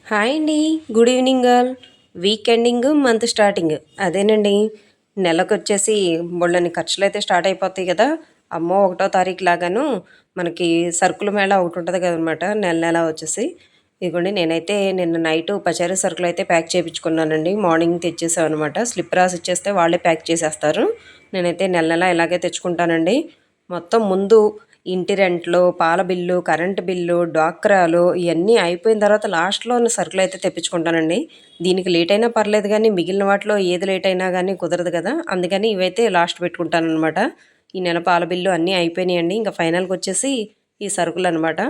Hi అండి. Good evening all. Week ending, month starting. అదేనండి, నెలకొచ్చేసి బోళ్ళని ఖర్చులైతే start అయిపోతాయి కదా! అమ్మో! 1 తారీఖు లాగాను మనకి సరుకుల మేళా ఒకటుంటది కదనమాట. నెల నెలా వచ్చేసి. ఇదిగోండి నేనైతే నిన్న నైటు పచారీ సరుకులైతే ప్యాక్ చేపించుకున్నానండి. మార్నింగ్ తెచ్చేసామనమాట. స్లిప్ రాసి ఇచ్చేస్తే వాళ్ళే ప్యాక్ చేసేస్తారు. నేనైతే నెల నెలా ఇలాగే తెచ్చుకుంటానండి. మొత్తం ముందు ఇంటి రెంట్లు, పాల బిల్లు, కరెంటు బిల్లు, డ్వాక్రాలు ఇయన్నీ అయిపోయిన తర్వాత లాస్ట్‌లో సరుకులైతే తెప్పించుకుంటానండి. దీనికి లేట్ అయినా పర్లేదు గానీ, మిగిలిన వాటిలో ఏది లేట్ అయినా గానీ కుదరదు కదా! అందుకని ఇవైతే లాస్ట్ పెట్టుకుంటాననమాట. ఈ నెల పాల బిల్లు అన్నీ అయిపోయినాయండి. ఇంక ఫైనల్‌గొచ్చేసి ఈ సరుకులనమాట.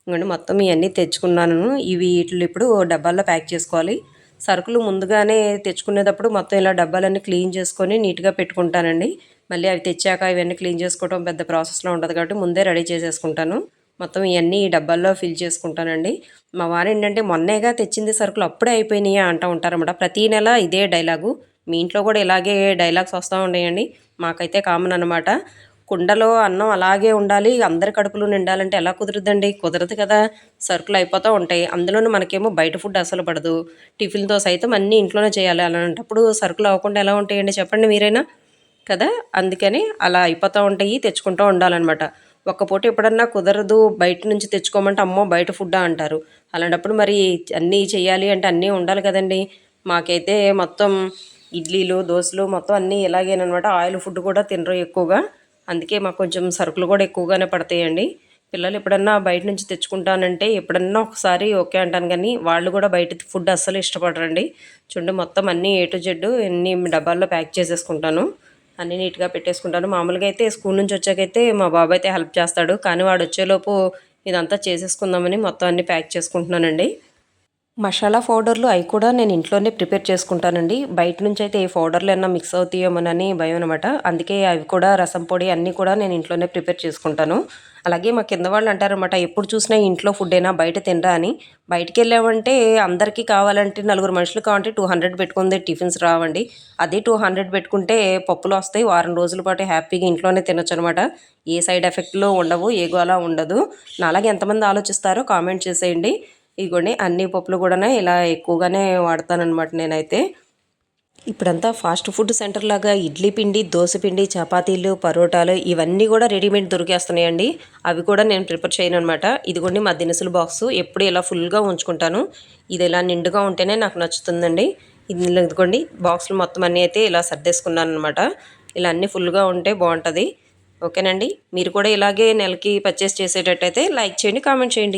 ఇగోండి మొత్తం ఇయన్నీ తెచ్చుకున్నాను. ఇవి ఈటిల్లో ఇప్పుడు డబ్బాల్లో ప్యాక్ చేసుకోవాలి. సరుకులు ముందుగానే తెచ్చుకునేటప్పుడు మొత్తం ఇలా డబ్బాలన్నీ క్లీన్ చేసుకొని నీట్‌గా పెట్టుకుంటానండి. మళ్ళీ అవి తెచ్చాక ఇవన్నీ క్లీన్ చేసుకోవడం పెద్ద ప్రాసెస్‌లో ఉంటది కాబట్టి ముందే రెడీ చేసేసుకుంటాను. మొత్తం ఇయన్నీ ఈ డబ్బాల్లో ఫిల్ చేసుకుంటానండి. మా వారేంటంటే మొన్నేగా తెచ్చింది సరుకులు అప్పుడే అయిపోయినాయా అంటా ఉంటారన్నమాట. ప్రతీ నెల ఇదే డైలాగు. మీ ఇంట్లో కూడా ఇలాగే డైలాగ్స్ వస్తా ఉంటాయండి. మాకైతే కామన్ అనమాట. కుండలో అన్నం అలాగే ఉండాలి. అందరి కడుపులు నిండాలంటే ఎలా కుదురుద్దండి? కుదరదు కదా! సరుకులు అయిపోతా ఉంటాయి. అందులోనూ మనకేమో బయట ఫుడ్ అస్సలు పడదు. టిఫిన్‌తో సైతం అన్నీ ఇంట్లోనే చేయాలి. అలాంటప్పుడు సరుకులు అవ్వకుండా ఎలా ఉంటాయండి చెప్పండి మీరైనా? కదా! అందుకని అలా అయిపోతా ఉంటాయి. తెచ్చుకుంటూ ఉండాలనమాట. ఒక్క పూట ఎప్పుడన్నా కుదరదు బయట నుంచి తెచ్చుకోమంటే, అమ్మో! బయట ఫుడ్డా అంటారు. అలాంటప్పుడు మరి అన్నీ చెయ్యాలి అంటే అన్నీ ఉండాలి కదండీ! మాకైతే మొత్తం ఇడ్లీలు, దోసలు మొత్తం అన్నీ ఇలాగేననమాట. ఆయిల్ ఫుడ్ కూడా తినరు ఎక్కువగా. అందుకే మాకు కొంచెం సరుకులు కూడా ఎక్కువగానే పడతాయండి. పిల్లలు ఎప్పుడన్నా బయట నుంచి తెచ్చుకుంటానంటే ఎప్పుడన్నా ఒకసారి ఓకే అంటాను గానీ, వాళ్ళు కూడా బయట ఫుడ్ అస్సలు ఇష్టపడరండి. చూడండి మొత్తం అన్నీ ఏ టు జెడ్ అన్నీ డబ్బాల్లో ప్యాక్ చేసేసుకుంటాను. అన్నీ నీట్‌గా పెట్టేసుకుంటాను. మామూలుగా అయితే స్కూల్ నుంచి వచ్చాకైతే మా బాబు అయితే హెల్ప్ చేస్తాడు. కానీ వాడొచ్చేలోపు ఇదంతా చేసేసుకుందామని మొత్తం అన్నీ ప్యాక్ చేసుకుంటున్నానండి. మసాలా పౌడర్లు అయి కూడా నేను ఇంట్లోనే ప్రిపేర్ చేసుకుంటానండి. బయట నుంచయితే ఏ పౌడర్‌లేమన్నా మిక్స్ అవుతాయేమోనని భయం అనమాట. అందుకే అవి కూడా రసం పొడి అన్నీ కూడా నేను ఇంట్లోనే ప్రిపేర్ చేసుకుంటాను. అలాగే మా కింద వాళ్ళు అంటారనమాట, "ఎప్పుడు చూసినా ఇంట్లో ఫుడ్డేనా బయట తినరా" అని. బయటికెళ్ళామంటే అందరికీ కావాలంటే నలుగురు మనుషులు కావాలంటే 200 పెట్టుకుందే టిఫిన్స్ రావండి. అదే 200 పెట్టుకుంటే పప్పులొస్తాయి. వారం రోజుల పాటు హ్యాపీగా ఇంట్లోనే తినొచ్చనమాట. ఏ సైడ్ ఎఫెక్ట్‌లు ఉండవు. ఏ గోల ఉండదు. నాలాగా ఎంతమంది ఆలోచిస్తారో కామెంట్ చేసేయండి. ఇగోండి అన్ని పప్పులు కూడానే ఇలా ఎక్కువగానే వాడతాననమాట నేనైతే. ఇప్పుడంతా ఫాస్ట్ ఫుడ్ సెంటర్ లాగా ఇడ్లీ పిండి, దోస పిండి, చపాతీలు, పరోటాలు ఇవన్నీ కూడా రెడీమేడ్ దొరికేస్తున్నాయండి. అవి కూడా నేను ప్రిపేర్ చేయననమాట. ఇదిగోండి మా దినుసుల బాక్సు ఎప్పుడు ఇలా ఫుల్‌గా ఉంచుకుంటాను. ఇది ఇలా నిండుగా ఉంటేనే నాకు నచ్చుతుందండి. ఇందులో ఇదిగోండి బాక్సులు మొత్తం అన్నీ అయితే ఇలా సర్దేసుకున్నాననమాట. ఇలా అన్నీ ఫుల్‌గా ఉంటే బావుంటది. ఓకేనండి. మీరు కూడా ఇలాగే నెలకి పర్చేస్ చేసేటట్టయితే లైక్ చేయండి, కామెంట్ చేయండి.